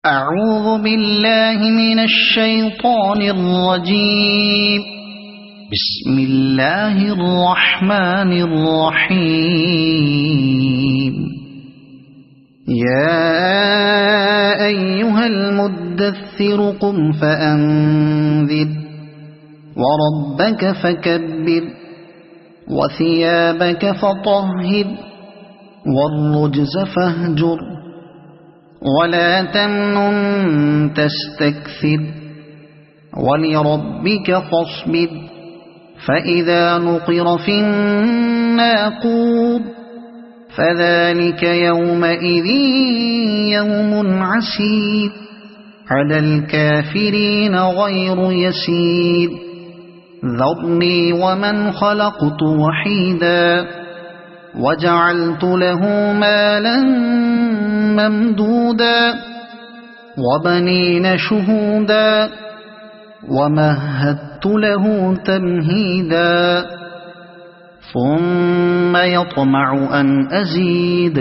أعوذ بالله من الشيطان الرجيم. بسم الله الرحمن الرحيم. يا أيها المدثر قم فأنذر وربك فكبر وثيابك فطهر والرجز فاهجر ولا تمنن تستكثر ولربك فاصبر فإذا نقر في الناقور فذلك يومئذ يوم عسير على الكافرين غير يسير. ذرني ومن خلقت وحيدا وجعلت له مالا ممدودا وبنين شهودا ومهدت له تمهيدا ثم يطمع أن أزيد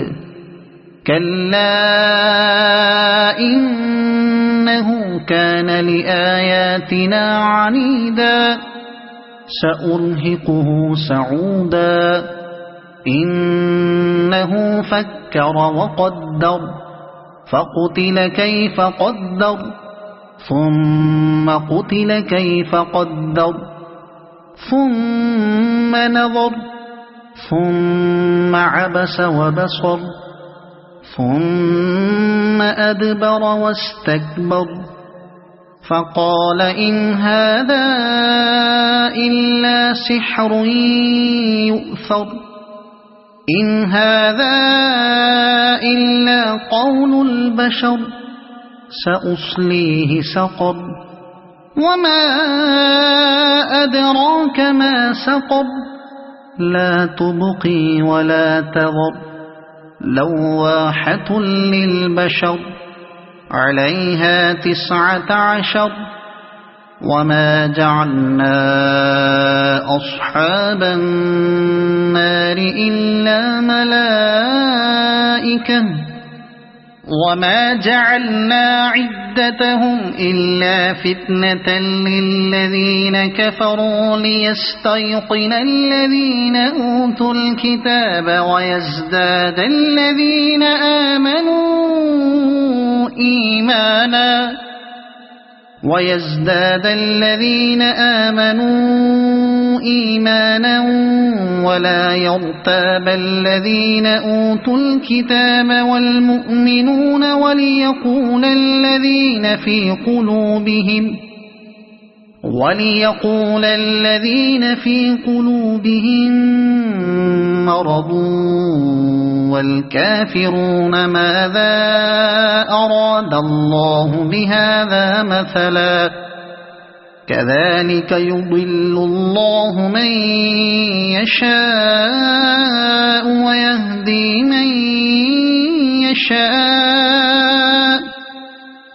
كلا إنه كان لآياتنا عنيدا سأرهقه سعودا إنه فكر وقدر فقتل كيف قدر ثم قتل كيف قدر ثم نظر ثم عبس وبصر ثم أدبر واستكبر فقال إن هذا إلا سحر يؤثر إن هذا إلا قول البشر سأصليه سقر وما أدراك ما سقر لا تبقي ولا تذر لواحة للبشر عليها 19 وما جعلنا أصحاب النار إلا ملائكة وما جعلنا عدتهم إلا فتنة للذين كفروا ليستيقن الذين أوتوا الكتاب ويزداد الذين آمنوا إيمانا ولا يرتاب الذين أوتوا الكتاب والمؤمنون وليقول الذين في قلوبهم مرض والكافرون ماذا أراد الله بهذا مثلا كذلك يضل الله من يشاء ويهدي من يشاء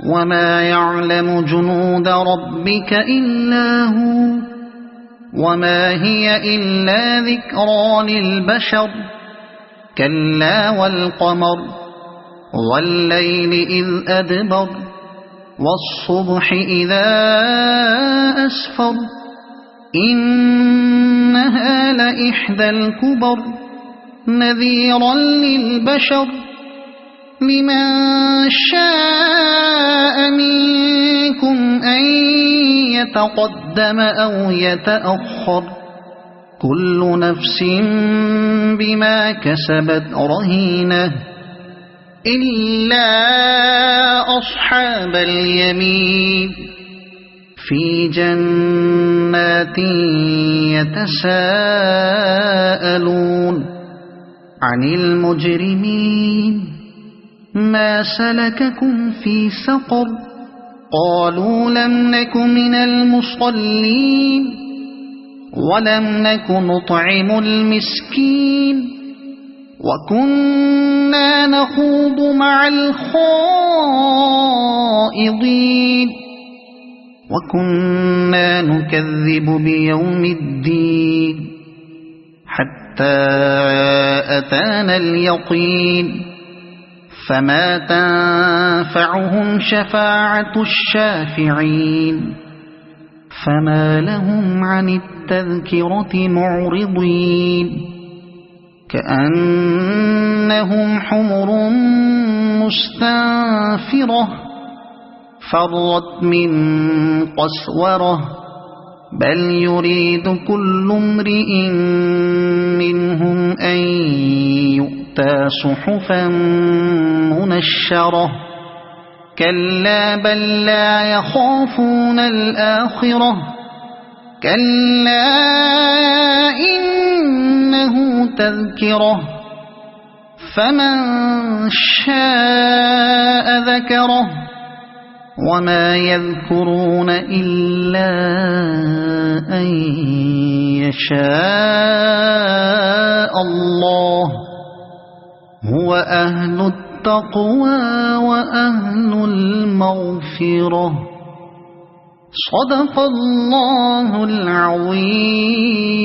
وما يعلم جنود ربك إلا هو وما هي إلا ذكرى للبشر كلا والقمر والليل إذ أدبر والصبح إذا أسفر إنها لإحدى الكبر نذيرا للبشر لمن شاء منكم أن يتقدم أو يتأخر كل نفس بما كسبت رهينة إلا أصحاب اليمين في جنات يتساءلون عن المجرمين ما سلككم في سقر قالوا لم نك من المصلين ولم نك نطعم المسكين وكنا نخوض مع الخائضين وكنا نكذب بيوم الدين حتى أتانا اليقين فما تنفعهم شفاعة الشافعين فما لهم عن التذكرة معرضين كأنهم حمر مستنفرة فرت من قسورة بل يريد كل امرئ منهم أن يؤتى صحفا منشرة كلا بل لا يخافون الآخرة كلا إنه تذكرة فمن شاء ذكره وما يذكرون إلا أن يشاء الله هو أهل التقوى وأهل المغفرة صدق الله العظيم.